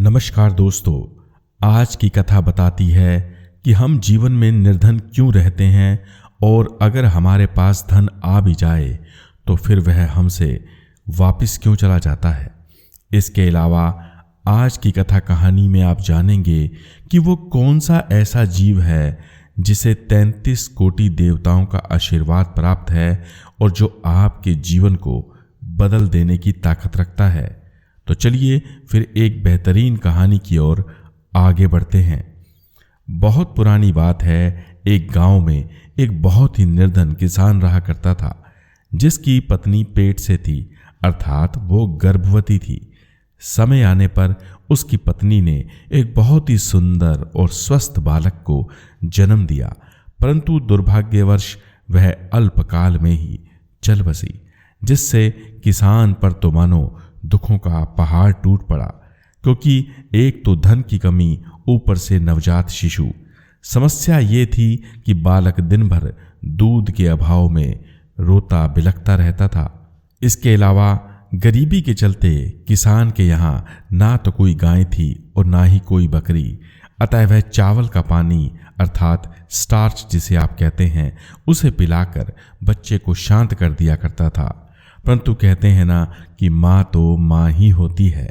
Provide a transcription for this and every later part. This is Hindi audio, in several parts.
नमस्कार दोस्तों, आज की कथा बताती है कि हम जीवन में निर्धन क्यों रहते हैं और अगर हमारे पास धन आ भी जाए तो फिर वह हमसे वापस क्यों चला जाता है। इसके अलावा आज की कथा कहानी में आप जानेंगे कि वो कौन सा ऐसा जीव है जिसे 33 कोटि देवताओं का आशीर्वाद प्राप्त है और जो आपके जीवन को बदल देने की ताकत रखता है। तो चलिए फिर एक बेहतरीन कहानी की ओर आगे बढ़ते हैं। बहुत पुरानी बात है, एक गांव में एक बहुत ही निर्धन किसान रहा करता था, जिसकी पत्नी पेट से थी, अर्थात वो गर्भवती थी। समय आने पर उसकी पत्नी ने एक बहुत ही सुंदर और स्वस्थ बालक को जन्म दिया, परंतु दुर्भाग्यवश वह अल्पकाल में ही चल बसी, जिससे किसान पर तो मानो दुखों का पहाड़ टूट पड़ा, क्योंकि एक तो धन की कमी, ऊपर से नवजात शिशु। समस्या ये थी कि बालक दिन भर दूध के अभाव में रोता बिलखता रहता था। इसके अलावा गरीबी के चलते किसान के यहाँ ना तो कोई गाय थी और ना ही कोई बकरी, अतः वह चावल का पानी अर्थात स्टार्च जिसे आप कहते हैं, उसे पिलाकर बच्चे को शांत कर दिया करता था। परंतु कहते हैं ना कि माँ तो माँ ही होती है।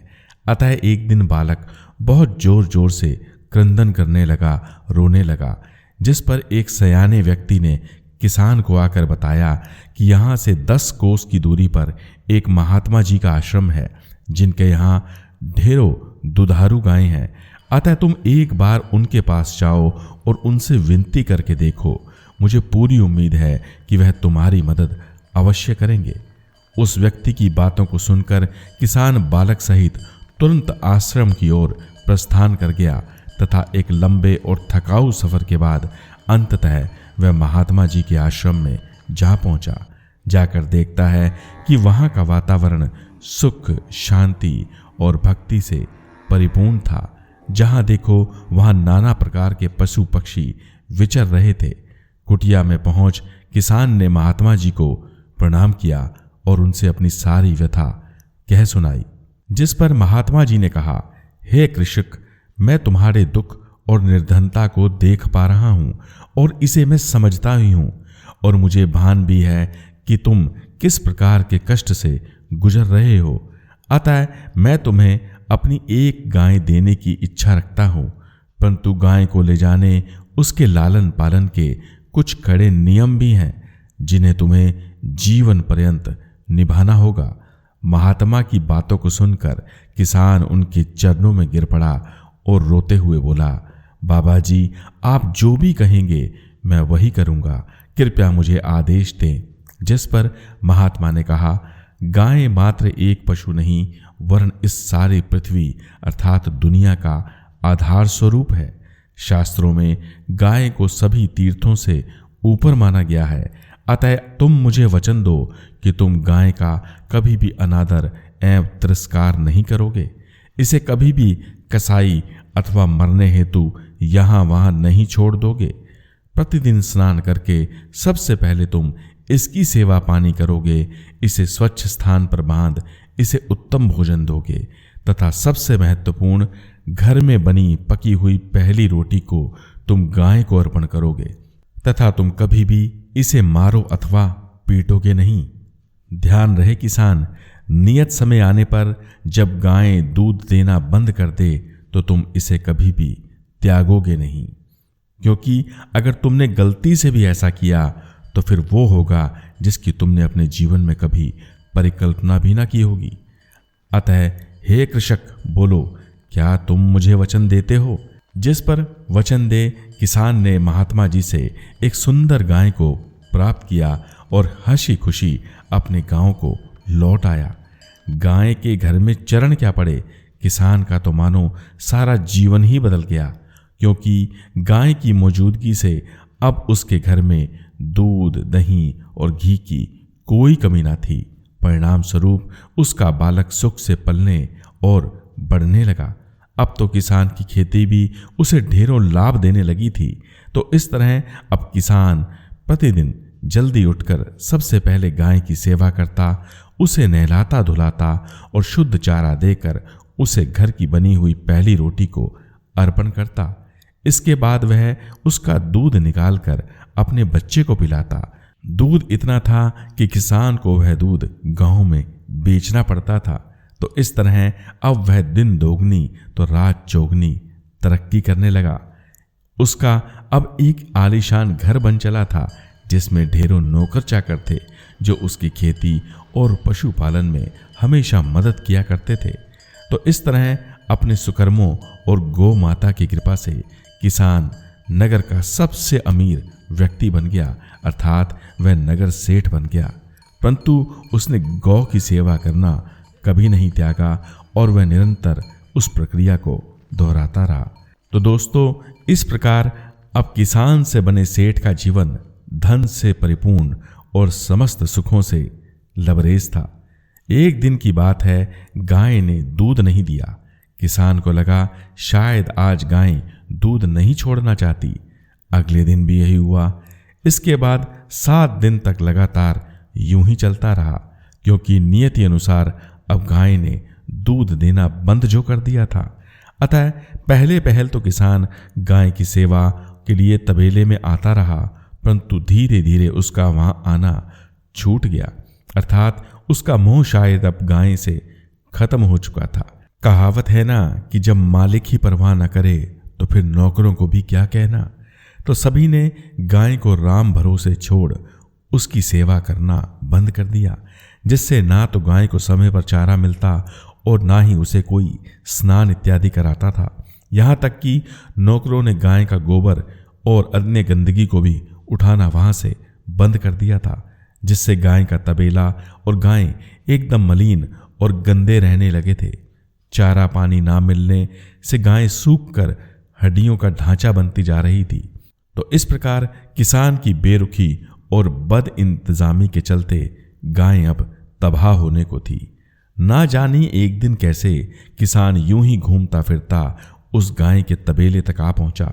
अतः एक दिन बालक बहुत जोर जोर से क्रंदन करने लगा, रोने लगा, जिस पर एक सयाने व्यक्ति ने किसान को आकर बताया कि यहाँ से 10 कोस की दूरी पर एक महात्मा जी का आश्रम है, जिनके यहाँ ढेरों दुधारू गायें हैं। अतः तुम एक बार उनके पास जाओ और उनसे विनती करके देखो। मुझे पूरी उम्मीद है कि वह तुम्हारी मदद अवश्य करेंगे। उस व्यक्ति की बातों को सुनकर किसान बालक सहित तुरंत आश्रम की ओर प्रस्थान कर गया तथा एक लंबे और थकाऊ सफर के बाद अंततः वह महात्मा जी के आश्रम में जा पहुंचा। जाकर देखता है कि वहां का वातावरण सुख, शांति और भक्ति से परिपूर्ण था। जहां देखो वहां नाना प्रकार के पशु पक्षी विचर रहे थे। कुटिया में पहुंच किसान ने महात्मा जी को प्रणाम किया और उनसे अपनी सारी व्यथा कह सुनाई, जिस पर महात्मा जी ने कहा, हे कृषक, मैं तुम्हारे दुख और निर्धनता को देख पा रहा हूं और इसे मैं समझता ही हूं, और मुझे भान भी है कि तुम किस प्रकार के कष्ट से गुजर रहे हो। अतः मैं तुम्हें अपनी एक गाय देने की इच्छा रखता हूं, परंतु गाय को ले जाने, उसके लालन पालन के कुछ कड़े नियम भी हैं, जिन्हें तुम्हें जीवन पर्यंत निभाना होगा। महात्मा की बातों को सुनकर किसान उनके चरणों में गिर पड़ा और रोते हुए बोला, बाबा जी, आप जो भी कहेंगे मैं वही करूंगा, कृपया मुझे आदेश दें। जिस पर महात्मा ने कहा, गाय मात्र एक पशु नहीं, वरन इस सारी पृथ्वी अर्थात दुनिया का आधार स्वरूप है। शास्त्रों में गाय को सभी तीर्थों से ऊपर माना गया है। अतः तुम मुझे वचन दो कि तुम गाय का कभी भी अनादर एवं तिरस्कार नहीं करोगे, इसे कभी भी कसाई अथवा मरने हेतु यहाँ वहाँ नहीं छोड़ दोगे। प्रतिदिन स्नान करके सबसे पहले तुम इसकी सेवा पानी करोगे, इसे स्वच्छ स्थान पर बांध इसे उत्तम भोजन दोगे, तथा सबसे महत्वपूर्ण, घर में बनी पकी हुई पहली रोटी को तुम गाय को अर्पण करोगे, तथा तुम कभी भी इसे मारो अथवा पीटोगे नहीं। ध्यान रहे किसान, नियत समय आने पर जब गाय दूध देना बंद कर दे तो तुम इसे कभी भी त्यागोगे नहीं, क्योंकि अगर तुमने गलती से भी ऐसा किया तो फिर वो होगा जिसकी तुमने अपने जीवन में कभी परिकल्पना भी ना की होगी। अतः हे कृषक, बोलो, क्या तुम मुझे वचन देते हो? जिस पर वचन दे किसान ने महात्मा जी से एक सुंदर गाय को प्राप्त किया और हंसी खुशी अपने गांव को लौट आया। गाय के घर में चरण क्या पड़े, किसान का तो मानो सारा जीवन ही बदल गया, क्योंकि गाय की मौजूदगी से अब उसके घर में दूध, दही और घी की कोई कमी ना थी। परिणाम स्वरूप उसका बालक सुख से पलने और बढ़ने लगा। अब तो किसान की खेती भी उसे ढेरों लाभ देने लगी थी। तो इस तरह अब किसान प्रतिदिन जल्दी उठकर सबसे पहले गाय की सेवा करता, उसे नहलाता धुलाता और शुद्ध चारा देकर उसे घर की बनी हुई पहली रोटी को अर्पण करता। इसके बाद वह उसका दूध निकालकर अपने बच्चे को पिलाता। दूध इतना था कि किसान को वह दूध गांव में बेचना पड़ता था। तो इस तरह अब वह दिन दोगुनी तो रात चौगुनी तरक्की करने लगा। उसका अब एक आलीशान घर बन चला था, जिसमें ढेरों नौकर चाकर थे जो उसकी खेती और पशुपालन में हमेशा मदद किया करते थे। तो इस तरह अपने सुकर्मों और गौ माता की कृपा से किसान नगर का सबसे अमीर व्यक्ति बन गया, अर्थात वह नगर सेठ बन गया। परंतु उसने गौ की सेवा करना कभी नहीं त्यागा और वह निरंतर उस प्रक्रिया को दोहराता रहा। तो दोस्तों, इस प्रकार अब किसान से बने सेठ का जीवन धन से परिपूर्ण और समस्त सुखों से लबरेज था। एक दिन की बात है, गाय ने दूध नहीं दिया। किसान को लगा शायद आज गाय दूध नहीं छोड़ना चाहती। अगले दिन भी यही हुआ। इसके बाद 7 दिन तक लगातार यूं ही चलता रहा, क्योंकि नियति अनुसार अब गाय ने दूध देना बंद जो कर दिया था। अतः पहले पहल तो किसान गाय की सेवा के लिए तबेले में आता रहा, परंतु धीरे धीरे उसका वहां आना छूट गया, अर्थात उसका मोह शायद अब गाय से खत्म हो चुका था। कहावत है ना कि जब मालिक ही परवाह न करे तो फिर नौकरों को भी क्या कहना। तो सभी ने गाय को राम भरोसे छोड़ उसकी सेवा करना बंद कर दिया, जिससे ना तो गाय को समय पर चारा मिलता और ना ही उसे कोई स्नान इत्यादि कराता था। यहाँ तक कि नौकरों ने गाय का गोबर और अन्य गंदगी को भी उठाना वहां से बंद कर दिया था, जिससे गाय का तबेला और गाय एकदम मलिन और गंदे रहने लगे थे। चारा पानी ना मिलने से गाय सूख कर हड्डियों का ढांचा बनती जा रही थी। तो इस प्रकार किसान की बेरुखी और बद इंतजामी के चलते गाय अब तबाह होने को थी। ना जानी एक दिन कैसे किसान यूं ही घूमता फिरता उस गाय के तबेले तक आ पहुंचा,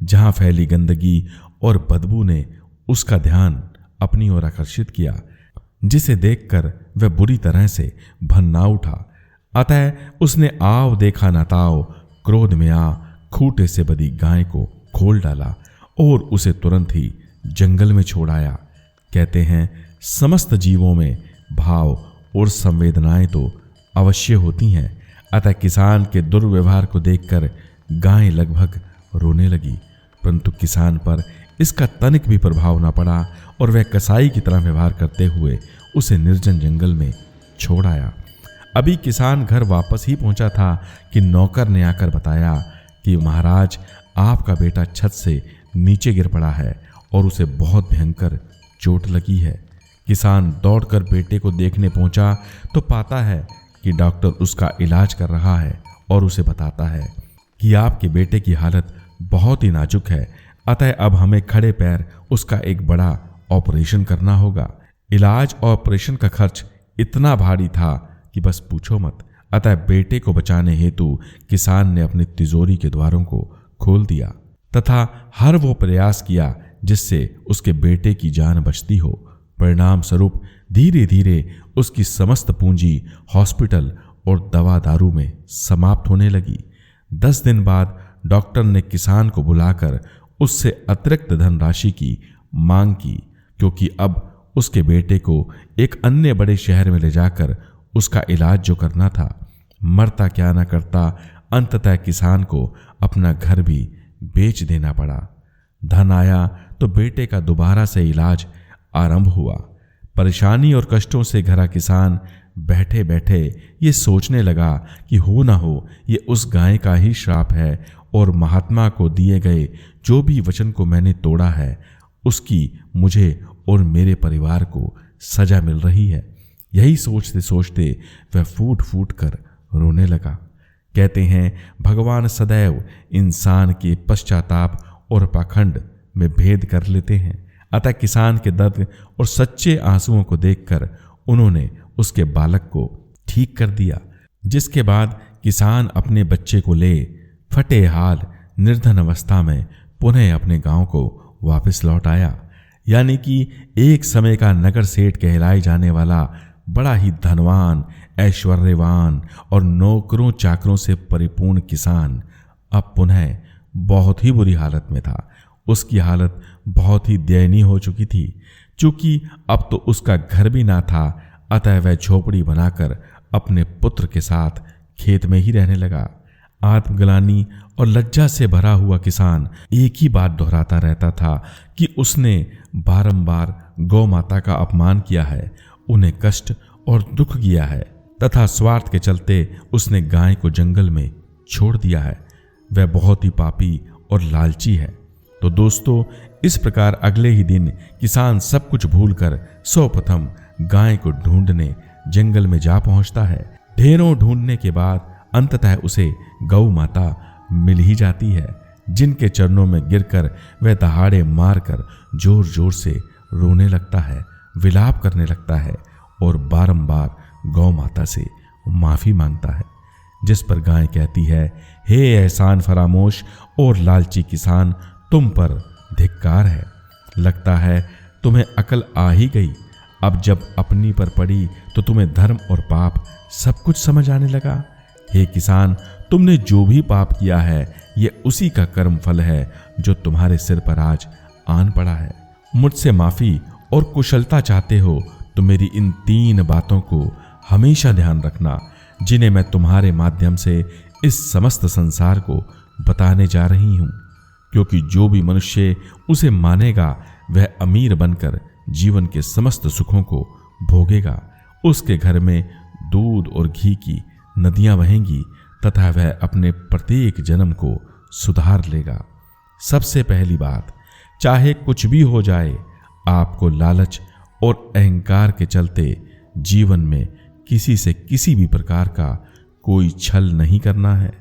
जहां फैली गंदगी और बदबू ने उसका ध्यान अपनी ओर आकर्षित किया, जिसे देखकर वह बुरी तरह से भन्ना उठा। अतः उसने आव देखा न ताव, क्रोध में आ खूंटे से बधी गाय को खोल डाला और उसे तुरंत ही जंगल में छोड़ आया। कहते हैं समस्त जीवों में भाव और संवेदनाएं तो अवश्य होती हैं। अतः किसान के दुर्व्यवहार को देखकर गाय लगभग रोने लगी, परंतु किसान पर इसका तनिक भी प्रभाव न पड़ा और वह कसाई की तरह व्यवहार करते हुए उसे निर्जन जंगल में छोड़ आया। अभी किसान घर वापस ही पहुंचा था कि नौकर ने आकर बताया कि महाराज, आपका बेटा छत से नीचे गिर पड़ा है और उसे बहुत भयंकर चोट लगी है। किसान दौड़कर बेटे को देखने पहुंचा तो पाता है कि डॉक्टर उसका इलाज कर रहा है और उसे बताता है कि आपके बेटे की हालत बहुत ही नाजुक है, अतः अब हमें खड़े पैर उसका एक बड़ा ऑपरेशन करना होगा। इलाज और ऑपरेशन का खर्च इतना भारी था कि बस पूछो मत। अतः बेटे को बचाने हेतु किसान ने अपनी तिजोरी के द्वारों को खोल दिया तथा हर वो प्रयास किया जिससे उसके बेटे की जान बचती हो। परिणाम स्वरूप धीरे धीरे उसकी समस्त पूंजी हॉस्पिटल और दवा दारू में समाप्त होने लगी। 10 दिन बाद डॉक्टर ने किसान को बुलाकर उससे अतिरिक्त धनराशि की मांग की, क्योंकि अब उसके बेटे को एक अन्य बड़े शहर में ले जाकर उसका इलाज जो करना था। मरता क्या न करता, अंततः किसान को अपना घर भी बेच देना पड़ा। धन आया तो बेटे का दोबारा से इलाज आरंभ हुआ। परेशानी और कष्टों से घरा किसान बैठे बैठे ये सोचने लगा कि हो ना हो ये उस गाय का ही श्राप है और महात्मा को दिए गए जो भी वचन को मैंने तोड़ा है उसकी मुझे और मेरे परिवार को सजा मिल रही है। यही सोचते सोचते वह फूट फूट कर रोने लगा। कहते हैं भगवान सदैव इंसान के पश्चाताप और पाखंड में भेद कर लेते हैं। अतः किसान के दर्द और सच्चे आंसुओं को देखकर उन्होंने उसके बालक को ठीक कर दिया, जिसके बाद किसान अपने बच्चे को ले फटे हाल निर्धन अवस्था में पुनः अपने गांव को वापस लौट आया। यानी कि एक समय का नगर सेठ कहलाए जाने वाला बड़ा ही धनवान ऐश्वर्यवान और नौकरों चाकरों से परिपूर्ण किसान अब पुनः बहुत ही बुरी हालत में था। उसकी हालत बहुत ही दयनीय हो चुकी थी। चूंकि अब तो उसका घर भी ना था, अतः वह झोपड़ी बनाकर अपने पुत्र के साथ खेत में ही रहने लगा। आत्मग्लानि और लज्जा से भरा हुआ किसान एक ही बात दोहराता रहता था कि उसने बारंबार गौ माता का अपमान किया है, उन्हें कष्ट और दुख दिया है तथा स्वार्थ के चलते उसने गाय को जंगल में छोड़ दिया है। वह बहुत ही पापी और लालची है। तो दोस्तों, इस प्रकार अगले ही दिन किसान सब कुछ भूलकर सर्वप्रथम गाय को ढूंढने जंगल में जा पहुंचता है। ढेरों ढूंढने के बाद अंततः उसे गौ माता मिल ही जाती है, जिनके चरणों में गिरकर वह दहाड़े मारकर जोर जोर से रोने लगता है, विलाप करने लगता है और बारंबार गौ माता से माफी मांगता है। जिस पर गाय कहती है, हे एहसान फरामोश और लालची किसान, तुम पर धिक्कार है। लगता है तुम्हें अकल आ ही गई। अब जब अपनी पर पड़ी तो तुम्हें धर्म और पाप सब कुछ समझ आने लगा। हे किसान, तुमने जो भी पाप किया है ये उसी का कर्म फल है जो तुम्हारे सिर पर आज आन पड़ा है। मुझसे माफी और कुशलता चाहते हो तो मेरी इन 3 बातों को हमेशा ध्यान रखना, जिन्हें मैं तुम्हारे माध्यम से इस समस्त संसार को बताने जा रही हूं। क्योंकि जो भी मनुष्य उसे मानेगा वह अमीर बनकर जीवन के समस्त सुखों को भोगेगा। उसके घर में दूध और घी की नदियां बहेंगी तथा वह अपने प्रत्येक जन्म को सुधार लेगा। सबसे पहली बात, चाहे कुछ भी हो जाए, आपको लालच और अहंकार के चलते जीवन में किसी से किसी भी प्रकार का कोई छल नहीं करना है।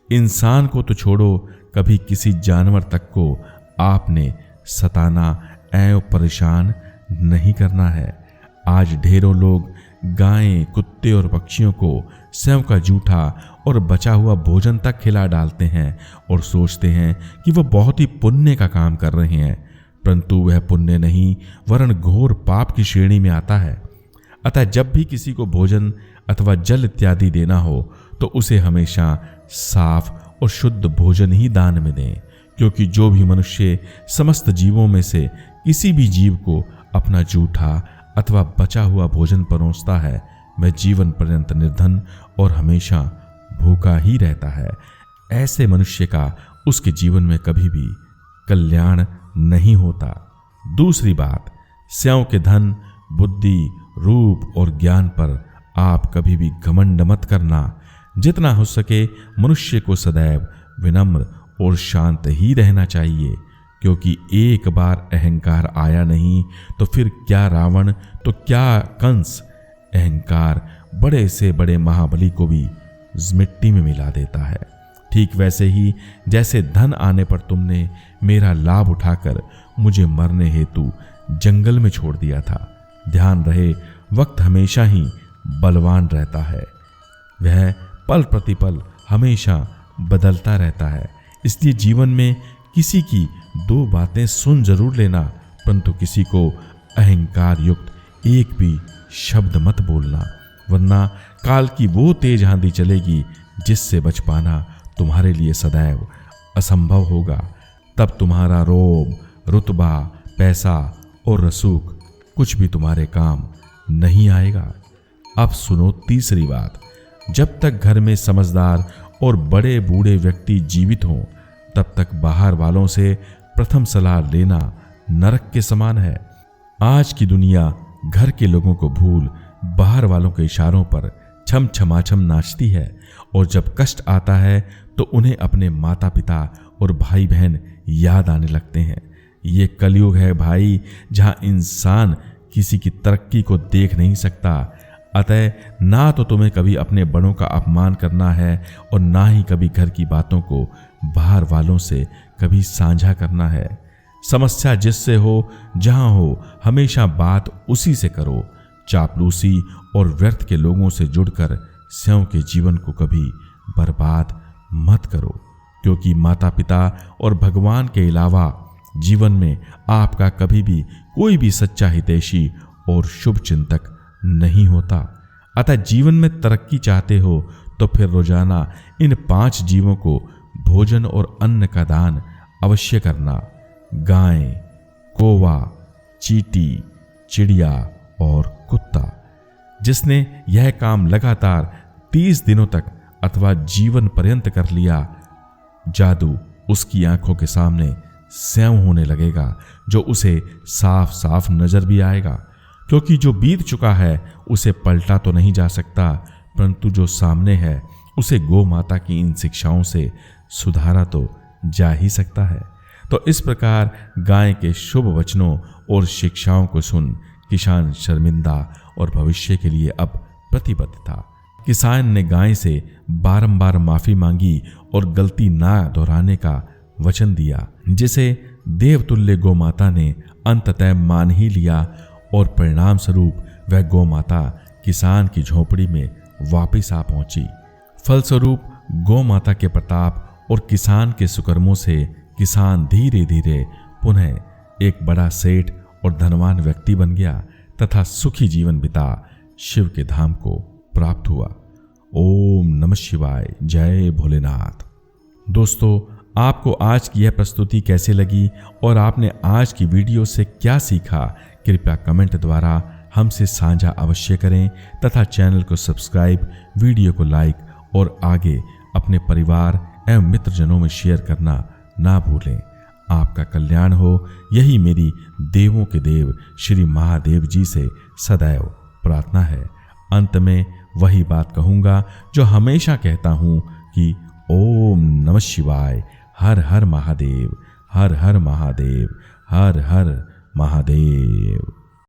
इंसान को तो छोड़ो, कभी किसी जानवर तक को आपने सताना एवं परेशान नहीं करना है। आज ढेरों लोग गायें, कुत्ते और पक्षियों को स्वयं का जूठा और बचा हुआ भोजन तक खिला डालते हैं और सोचते हैं कि वह बहुत ही पुण्य का काम कर रहे हैं, परंतु वह पुण्य नहीं वरन घोर पाप की श्रेणी में आता है। अतः जब भी किसी को भोजन अथवा जल इत्यादि देना हो तो उसे हमेशा साफ और शुद्ध भोजन ही दान में दें, क्योंकि जो भी मनुष्य समस्त जीवों में से किसी भी जीव को अपना जूठा अथवा बचा हुआ भोजन परोसता है वह जीवन पर्यंत निर्धन और हमेशा भूखा ही रहता है। ऐसे मनुष्य का उसके जीवन में कभी भी कल्याण नहीं होता। दूसरी बात, स्यों के धन, बुद्धि, रूप और ज्ञान पर आप कभी भी घमंड मत करना। जितना हो सके मनुष्य को सदैव विनम्र और शांत ही रहना चाहिए, क्योंकि एक बार अहंकार आया नहीं तो फिर क्या रावण तो क्या कंस, अहंकार बड़े से बड़े महाबली को भी मिट्टी में मिला देता है। ठीक वैसे ही जैसे धन आने पर तुमने मेरा लाभ उठाकर मुझे मरने हेतु जंगल में छोड़ दिया था। ध्यान रहे, वक्त हमेशा ही बलवान रहता है, वह पल प्रतिपल हमेशा बदलता रहता है। इसलिए जीवन में किसी की 2 बातें सुन जरूर लेना, परंतु किसी को अहंकार युक्त एक भी शब्द मत बोलना, वरना काल की वो तेज आंधी चलेगी जिससे बच पाना तुम्हारे लिए सदैव असंभव होगा। तब तुम्हारा रोब, रुतबा, पैसा और रसूख कुछ भी तुम्हारे काम नहीं आएगा। अब सुनो तीसरी बात, जब तक घर में समझदार और बड़े बूढ़े व्यक्ति जीवित हों तब तक बाहर वालों से प्रथम सलाह लेना नरक के समान है। आज की दुनिया घर के लोगों को भूल बाहर वालों के इशारों पर छम छमाछम नाचती है, और जब कष्ट आता है तो उन्हें अपने माता पिता और भाई बहन याद आने लगते हैं। ये कलयुग है भाई, जहां इंसान किसी की तरक्की को देख नहीं सकता। अतः ना तो तुम्हें कभी अपने बड़ों का अपमान करना है और ना ही कभी घर की बातों को बाहर वालों से कभी साझा करना है। समस्या जिससे हो, जहां हो, हमेशा बात उसी से करो। चापलूसी और व्यर्थ के लोगों से जुड़कर स्वयं के जीवन को कभी बर्बाद मत करो, क्योंकि माता पिता और भगवान के अलावा जीवन में आपका कभी भी कोई भी सच्चा हितैषी और शुभ चिंतक नहीं होता। अतः जीवन में तरक्की चाहते हो तो फिर रोजाना इन 5 जीवों को भोजन और अन्न का दान अवश्य करना। गाय, कौवा, चींटी, चिड़िया और कुत्ता। जिसने यह काम लगातार 30 दिनों तक अथवा जीवन पर्यंत कर लिया, जादू उसकी आंखों के सामने स्वयं होने लगेगा, जो उसे साफ साफ नजर भी आएगा। क्योंकि जो बीत चुका है उसे पलटा तो नहीं जा सकता, परंतु जो सामने है उसे गौ माता की इन शिक्षाओं से सुधारा तो जा ही सकता है। तो इस प्रकार गाय के शुभ वचनों और शिक्षाओं को सुन किसान शर्मिंदा और भविष्य के लिए अब प्रतिबद्ध था। किसान ने गाय से बारंबार माफी मांगी और गलती ना दोहराने का वचन दिया, जिसे देवतुल्य गौ माता ने अंततः मान ही लिया और परिणाम स्वरूप वह गौ माता किसान की झोपड़ी में वापस आ पहुंची। फलस्वरूप गौ माता के प्रताप और किसान के सुकर्मों से किसान धीरे धीरे पुनः एक बड़ा सेठ और धनवान व्यक्ति बन गया तथा सुखी जीवन बिता शिव के धाम को प्राप्त हुआ। ओम नमः शिवाय। जय भोलेनाथ। दोस्तों, आपको आज की यह प्रस्तुति कैसे लगी और आपने आज की वीडियो से क्या सीखा, कृपया कमेंट द्वारा हमसे साझा अवश्य करें तथा चैनल को सब्सक्राइब, वीडियो को लाइक और आगे अपने परिवार एवं मित्रजनों में शेयर करना ना भूलें। आपका कल्याण हो, यही मेरी देवों के देव श्री महादेव जी से सदैव प्रार्थना है। अंत में वही बात कहूँगा जो हमेशा कहता हूँ कि ओम नमः शिवाय। हर हर महादेव, हर हर महादेव, हर हर महादेव।